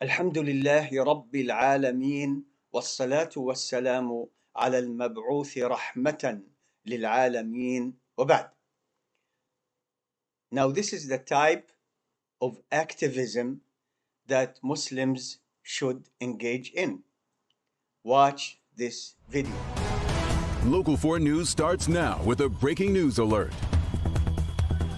الحمد لله رب العالمين والصلاة والسلام على المبعوث رحمة للعالمين وبعد. Now this is the type of activism that Muslims should engage in. Watch this video. Local 4 News starts now with a breaking news alert.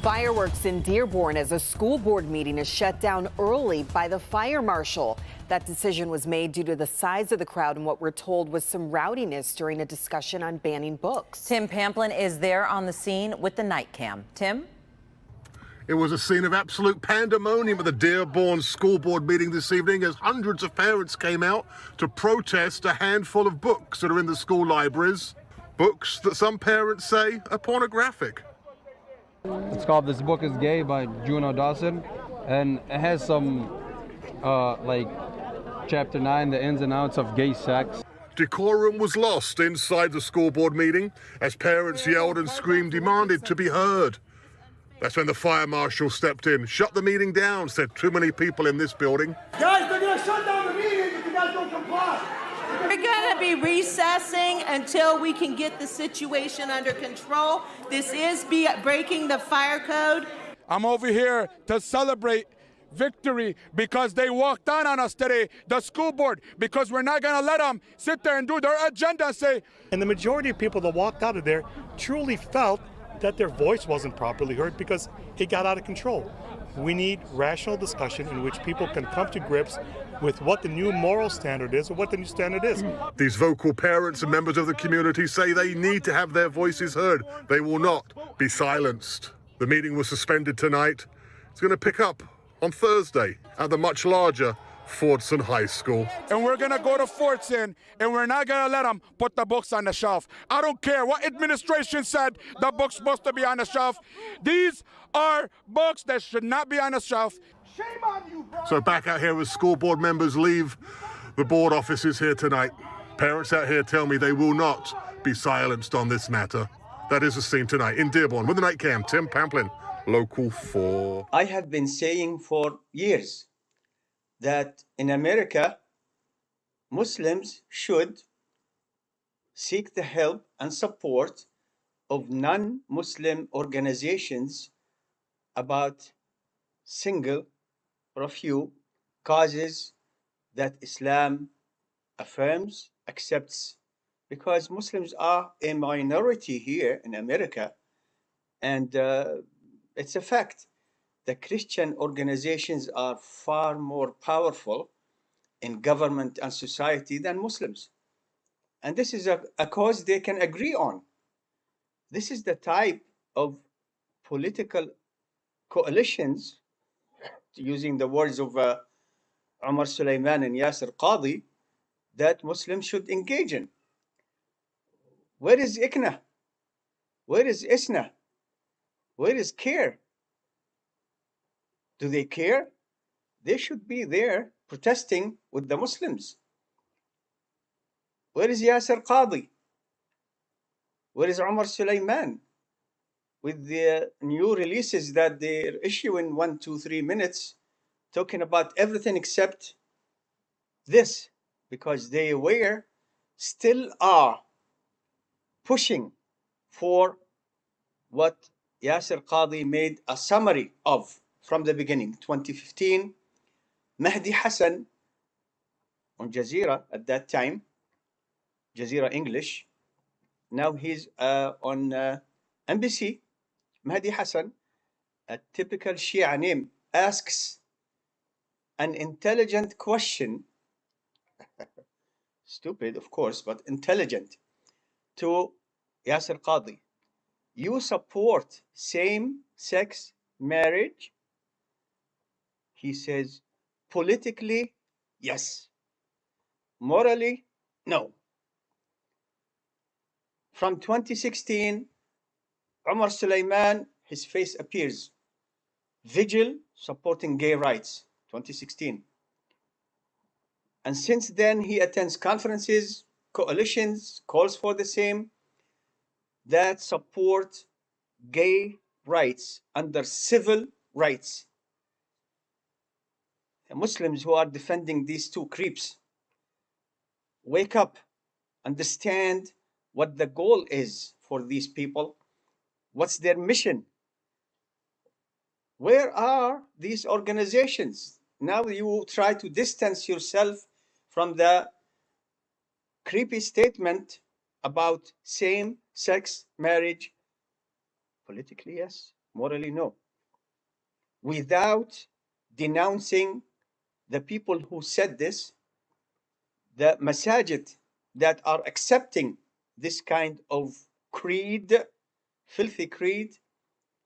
Fireworks in Dearborn as a school board meeting is shut down early by the fire marshal. That decision was made due to the size of the crowd and what we're told was some rowdiness during a discussion on banning books. Tim Pamplin is there on the scene with the night cam. Tim? It was a scene of absolute pandemonium at the Dearborn school board meeting this evening as hundreds of parents came out to protest a handful of books that are in the school libraries. Books that some parents say are pornographic. It's called This Book is Gay by Juno Dawson, and it has some, like, Chapter 9, the ins and outs of gay sex. Decorum was lost inside the school board meeting as parents yelled and screamed, demanded to be heard. That's when the fire marshal stepped in, shut the meeting down, said too many people in this building. Guys, they're going to shut down the meeting if you guys don't comply. We're going to be recessing until we can get the situation under control. This is breaking the fire code. I'm over here to celebrate victory because they walked down on us today, the school board, because we're not going to let them sit there and do their agenda and say. And the majority of people that walked out of there truly felt that their voice wasn't properly heard because it got out of control. We need rational discussion in which people can come to grips with what the new moral standard is or what the new standard is. These vocal parents and members of the community say they need to have their voices heard. They will not be silenced. The meeting was suspended tonight. It's going to pick up on Thursday at the much larger Fordson High School. And we're going to go to Fordson, and we're not going to let them put the books on the shelf. I don't care what administration said the book's supposed to be on the shelf. These are books that should not be on the shelf. Shame on you, bro. So back out here as school board members leave the board offices here tonight. Parents out here tell me they will not be silenced on this matter. That is the scene tonight in Dearborn with the night cam. Tim Pamplin, Local 4. I have been saying for years that in America, Muslims should seek the help and support of non-Muslim organizations about single or a few causes that Islam affirms, accepts, because Muslims are a minority here in America, and it's a fact. The Christian organizations are far more powerful in government and society than Muslims. And this is a cause they can agree on. This is the type of political coalitions, using the words of Omar Suleiman and Yasser Qadhi, that Muslims should engage in. Where is ICNA? Where is ISNA? Where is CARE? Do they care? They should be there protesting with the Muslims. Where is Yasser Qadhi? Where is Omar Suleiman? With the new releases that they're issuing 1, 2, 3 minutes, talking about everything except this, because they still are pushing for what Yasser Qadhi made a summary of from the beginning. 2015, Mahdi Hassan on Jazeera at that time, Jazeera English. Now he's on NBC. Mahdi Hassan, a typical Shia name, asks an intelligent question, stupid of course, but intelligent, to Yasser Qadhi. You support same-sex marriage? He says, politically, yes. Morally, no. From 2016, Omar Suleiman, his face appears. Vigil supporting gay rights, 2016. And since then, he attends conferences, coalitions, calls for the same, that support gay rights under civil rights. Muslims who are defending these two creeps, wake up, understand what the goal is for these people, what's their mission. Where are these organizations? Now you try to distance yourself from the creepy statement about same-sex marriage. Politically, yes. Morally, no. Without denouncing the people who said this, the masajid that are accepting this kind of creed, filthy creed,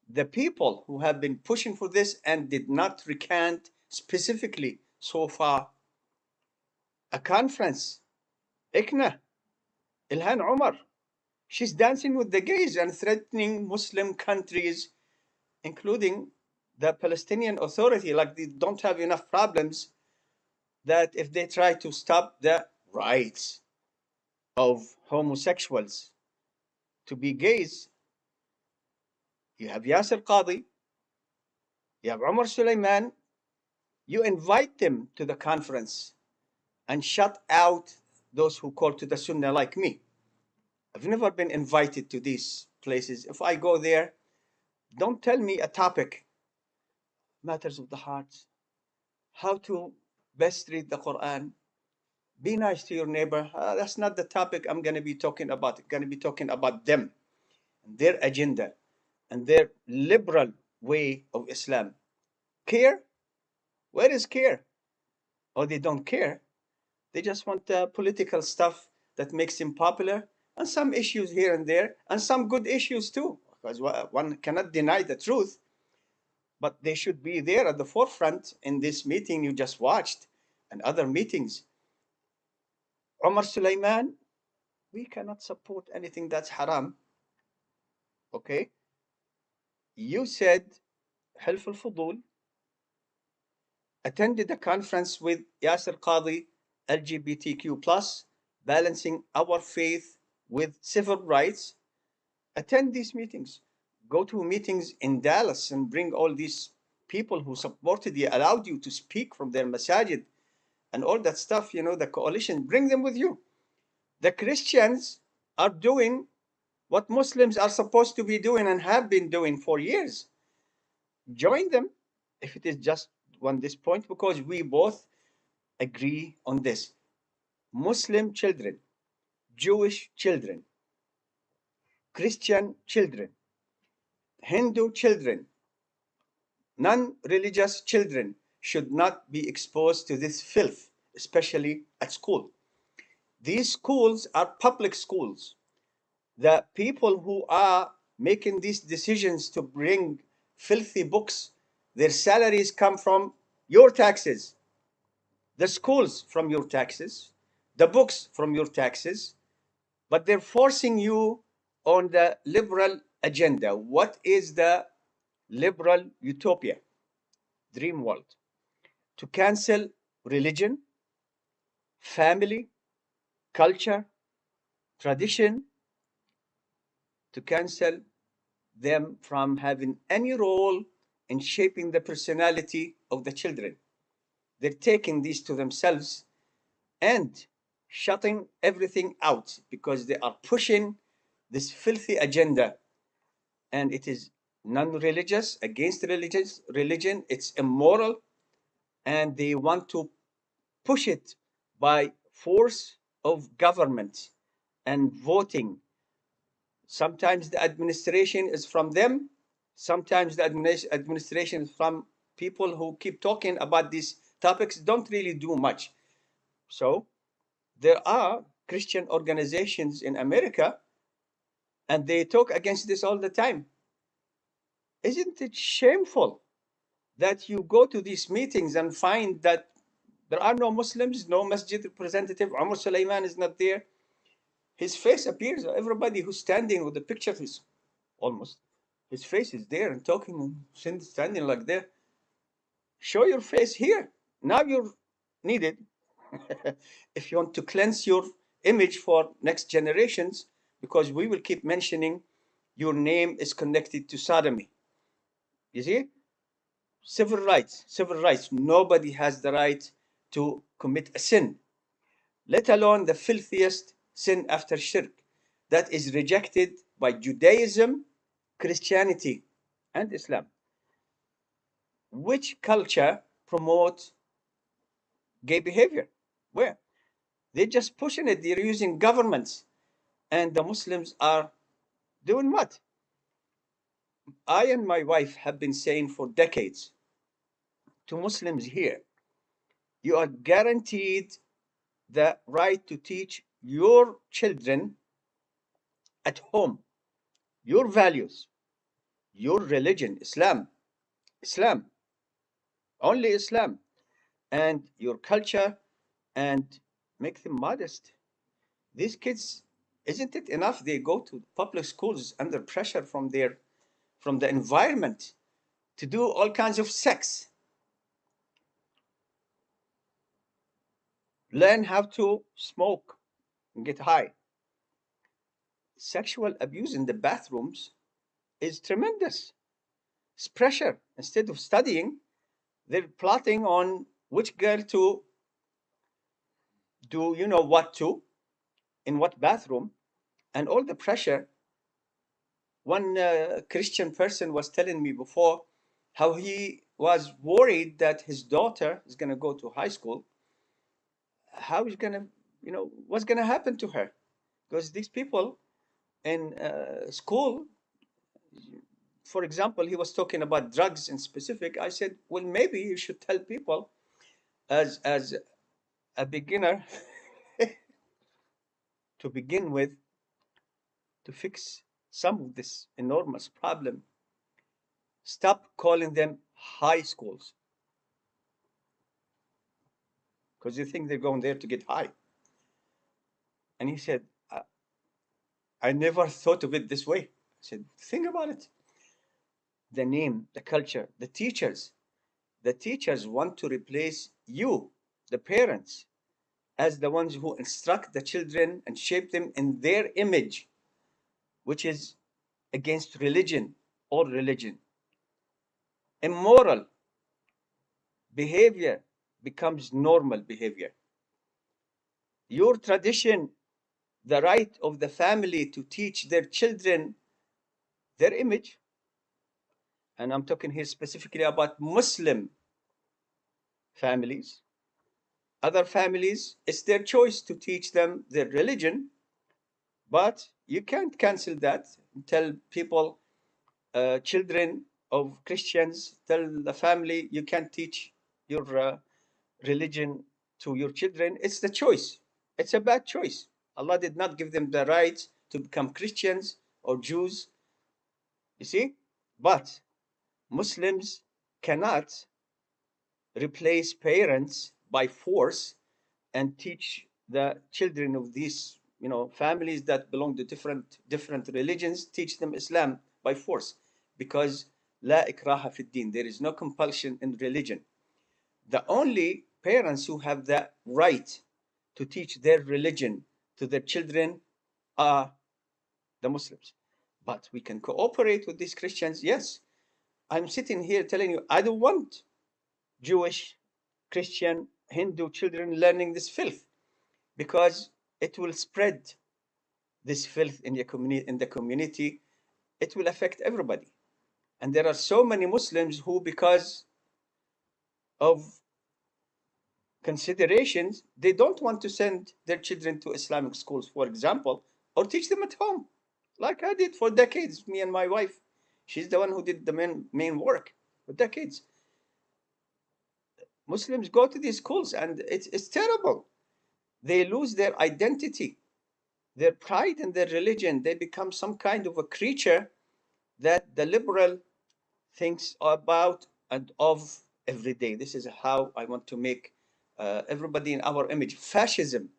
the people who have been pushing for this and did not recant specifically so far. A conference, Ikna, Ilhan Omar, she's dancing with the gays and threatening Muslim countries, including the Palestinian Authority, like they don't have enough problems that if they try to stop the rights of homosexuals to be gays, you have Yasser Qadi, you have Omar Suleiman, you invite them to the conference and shut out those who call to the Sunnah like me. I've never been invited to these places. If I go there, don't tell me a topic, matters of the heart, how to best read the Quran, be nice to your neighbor. That's not the topic I'm going to be talking about. I'm going to be talking about them and their agenda and their liberal way of Islam. Care? Where is care? Oh, they don't care. They just want political stuff that makes them popular, and some issues here and there, and some good issues too, because one cannot deny the truth. But they should be there at the forefront in this meeting you just watched and other meetings. Omar Suleiman, we cannot support anything that's haram. Okay? You said Hilf al-Fudul, attended a conference with Yasser Qadi, LGBTQ+, balancing our faith with civil rights. Attend these meetings. Go to meetings in Dallas and bring all these people who supported you, allowed you to speak from their masajid and all that stuff, you know, the coalition, bring them with you. The Christians are doing what Muslims are supposed to be doing and have been doing for years. Join them if it is just on this point, because we both agree on this. Muslim children, Jewish children, Christian children, Hindu children, non-religious children should not be exposed to this filth, especially at school. These schools are public schools. The people who are making these decisions to bring filthy books, their salaries come from your taxes, the schools from your taxes, the books from your taxes, but they're forcing you on the liberal agenda. What is the liberal utopia, dream world? To cancel religion, family, culture, tradition, to cancel them from having any role in shaping the personality of the children. They're taking these to themselves and shutting everything out because they are pushing this filthy agenda, and it is non-religious, against religion, it's immoral, and they want to push it by force of government and voting. Sometimes the administration is from them, sometimes the administration is from people who keep talking about these topics, don't really do much. So there are Christian organizations in America, and they talk against this all the time. Isn't it shameful that you go to these meetings and find that there are no Muslims, no masjid representative, Umar Suleiman is not there. His face appears, everybody who's standing with the picture, his face is there and talking and standing like that. Show your face here. Now you're needed if you want to cleanse your image for next generations, because we will keep mentioning your name is connected to sodomy. You see? Civil rights, civil rights. Nobody has the right to commit a sin, let alone the filthiest sin after shirk that is rejected by Judaism, Christianity, and Islam. Which culture promote gay behavior? Where? They're just pushing it. They're using governments. And the Muslims are doing what? I and my wife have been saying for decades to Muslims here, you are guaranteed the right to teach your children at home your values, your religion, Islam, only Islam, and your culture, and make them modest. These kids, isn't it enough they go to public schools under pressure from the environment to do all kinds of sex, learn how to smoke and get high. Sexual abuse in the bathrooms is tremendous. It's pressure. Instead of studying, they're plotting on which girl to do, what to, in what bathroom, and all the pressure. One Christian person was telling me before how he was worried that his daughter is going to go to high school. How is going to, what's going to happen to her? Because these people in school, for example, he was talking about drugs in specific. I said, well, maybe you should tell people as a beginner to begin with, to fix some of this enormous problem. Stop calling them high schools, because you think they're going there to get high. And he said, I never thought of it this way. I said, think about it. The name, the culture, the teachers want to replace you, the parents, as the ones who instruct the children and shape them in their image, which is against religion or religion. Immoral behavior becomes normal behavior. Your tradition, the right of the family to teach their children their image, and I'm talking here specifically about Muslim families. Other families, it's their choice to teach them their religion, but you can't cancel that and tell people, children of Christians, tell the family you can't teach your religion to your children. It's the choice. It's a bad choice. Allah did not give them the right to become Christians or Jews, you see? But Muslims cannot replace parents by force and teach the children of these, families that belong to different religions, teach them Islam by force, because la ikraha fi din, there is no compulsion in religion. The only parents who have the right to teach their religion to their children are the Muslims. But we can cooperate with these Christians. Yes, I'm sitting here telling you, I don't want Jewish, Christian, Hindu children learning this filth, because it will spread this filth in the community. It will affect everybody. And there are so many Muslims who, because of considerations, they don't want to send their children to Islamic schools, for example, or teach them at home, like I did for decades, me and my wife. She's the one who did the main work for decades. Muslims go to these schools and it's terrible. They lose their identity, their pride in their religion. They become some kind of a creature that the liberal thinks about and of every day. This is how I want to make everybody in our image. Fascism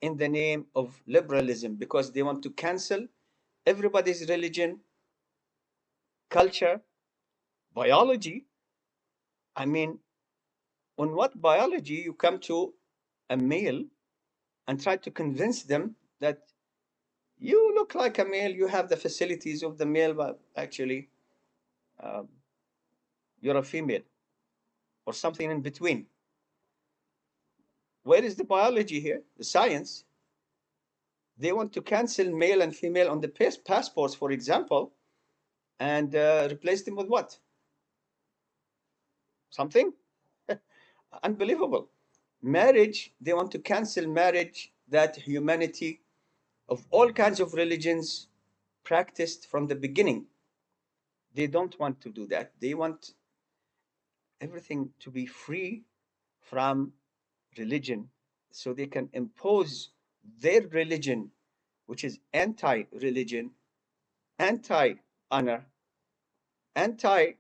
in the name of liberalism, because they want to cancel everybody's religion, culture, biology. I mean, on what biology you come to a male and try to convince them that you look like a male, you have the facilities of the male, but actually you're a female, or something in between. Where is the biology here? The science? They want to cancel male and female on the passports, for example, and replace them with what? Something unbelievable. Marriage, they want to cancel marriage that humanity of all kinds of religions practiced from the beginning. They don't want to do that. They want everything to be free from religion so they can impose their religion, which is anti religion, anti honor, anti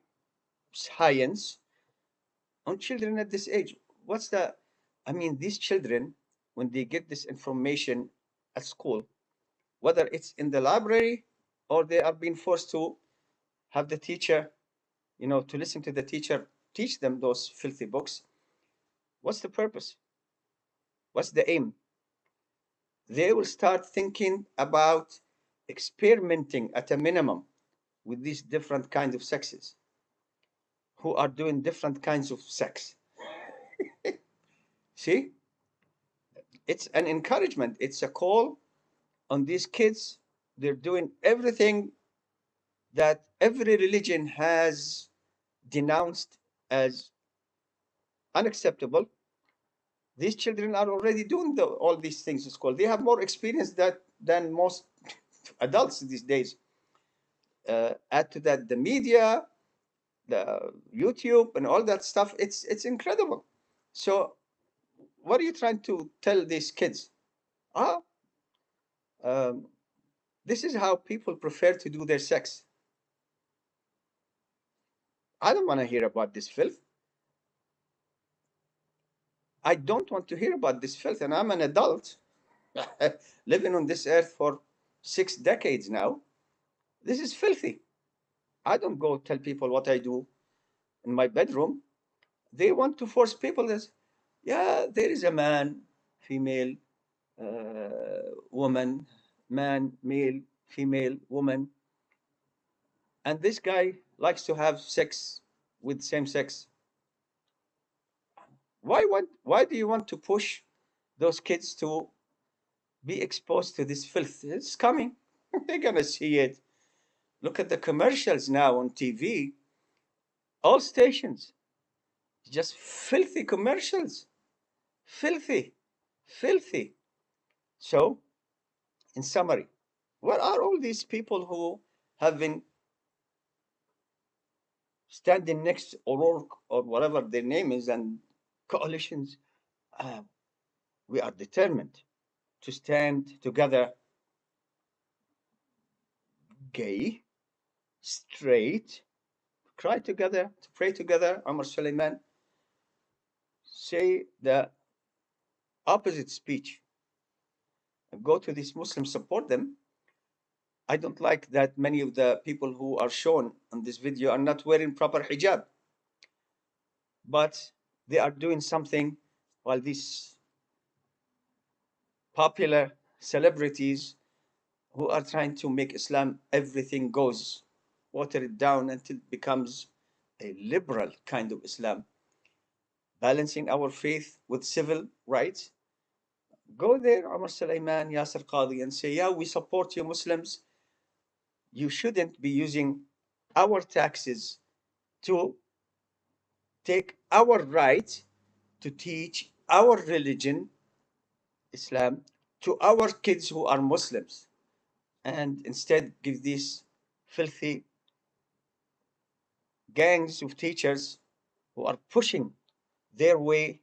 science, on children at this age. What's the, I mean, these children, when they get this information at school, whether it's in the library or they are being forced to have the teacher, to listen to the teacher teach them those filthy books, what's the purpose? What's the aim? They will start thinking about experimenting at a minimum with these different kinds of sexes who are doing different kinds of sex. See? It's an encouragement. It's a call on these kids. They're doing everything that every religion has denounced as unacceptable. These children are already doing all these things in school. They have more experience than most adults these days. Add to that the media, the YouTube, and all that stuff. It's incredible. So, what are you trying to tell these kids? This is how people prefer to do their sex. I don't want to hear about this filth. I don't want to hear about this filth, and I'm an adult living on this earth for 6 decades now. This is filthy. I don't go tell people what I do in my bedroom. They want to force people this. Yeah, there is a man, female, woman, man, male, female, woman. And this guy likes to have sex with same sex. Why do you want to push those kids to be exposed to this filth? It's coming. They're going to see it. Look at the commercials now on TV. All stations. Just filthy commercials. Filthy. Filthy. So, in summary, what are all these people who have been standing next to O'Rourke or whatever their name is and coalitions? We are determined to stand together, gay, straight, cry together, to pray together. Omar Suleiman say the opposite speech. Go to these Muslims, support them. I don't like that many of the people who are shown on this video are not wearing proper hijab. But they are doing something while these popular celebrities who are trying to make Islam everything goes, water it down until it becomes a liberal kind of Islam, balancing our faith with civil rights. Go there, Omar Suleiman, Yasser Qadi, and say, yeah, we support you Muslims. You shouldn't be using our taxes to take our right to teach our religion, Islam, to our kids who are Muslims, and instead give these filthy gangs of teachers who are pushing their way,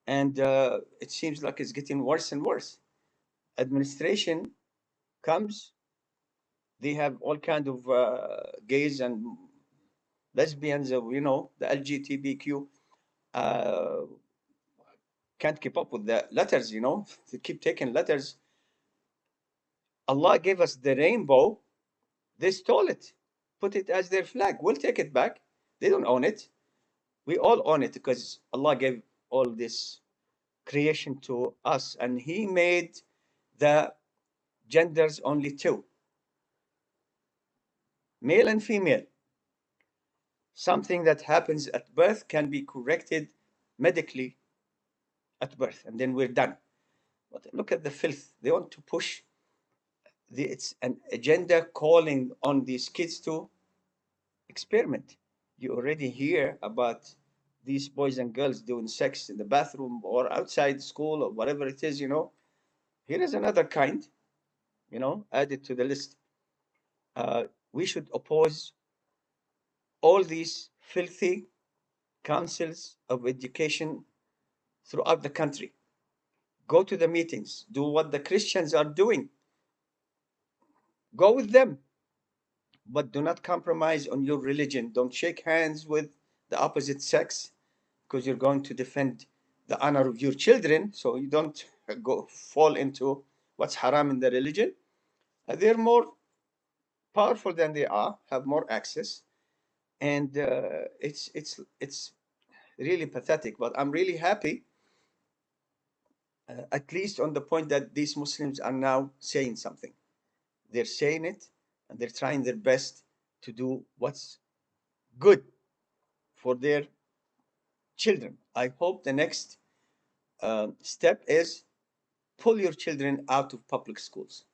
and it seems like it's getting worse and worse. Administration comes, they have all kind of gays and lesbians, the LGBTQ, can't keep up with the letters, they keep taking letters. Allah gave us the rainbow, they stole it, put it as their flag. We'll take it back. They don't own it. We all own it because Allah gave all this creation to us, and He made the genders only two, male and female. Something that happens at birth can be corrected medically at birth, and then we're done. But look at the filth. They want to push it's an agenda calling on these kids to experiment. You already hear about these boys and girls doing sex in the bathroom or outside school or whatever it is, Here is another kind, added to the list. We should oppose all these filthy councils of education throughout the country. Go to the meetings, do what the Christians are doing. Go with them, but do not compromise on your religion. Don't shake hands with the opposite sex because you're going to defend the honor of your children, so you don't go fall into what's haram in the religion. They're more powerful than they are, have more access, and it's really pathetic. But I'm really happy, at least on the point that these Muslims are now saying something. They're saying it, and they're trying their best to do what's good for their children. I hope the next step is pull your children out of public schools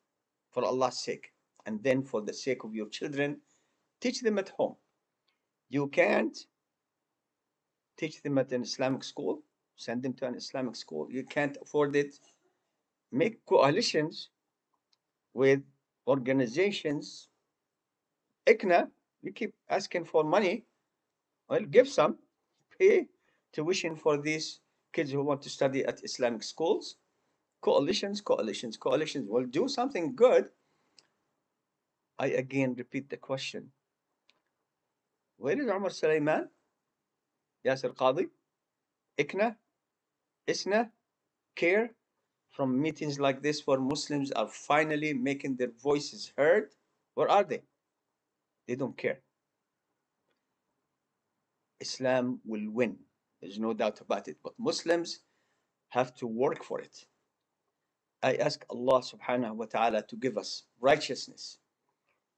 for Allah's sake. And then for the sake of your children, teach them at home. You can't teach them at an Islamic school, send them to an Islamic school. You can't afford it. Make coalitions with organizations. ICNA, you keep asking for money. Well, give some. Pay tuition for these kids who want to study at Islamic schools. Coalitions will do something good. I again repeat the question. Where is Umar Sulaiman? Yasir Qadi? ICNA? ISNA? CARE? From meetings like this where Muslims are finally making their voices heard? Where are they? They don't care. Islam will win. There's no doubt about it. But Muslims have to work for it. I ask Allah subhanahu wa ta'ala to give us righteousness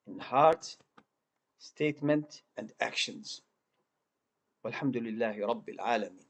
in heart, statement, and actions. Walhamdulillahi Rabbil Alameen.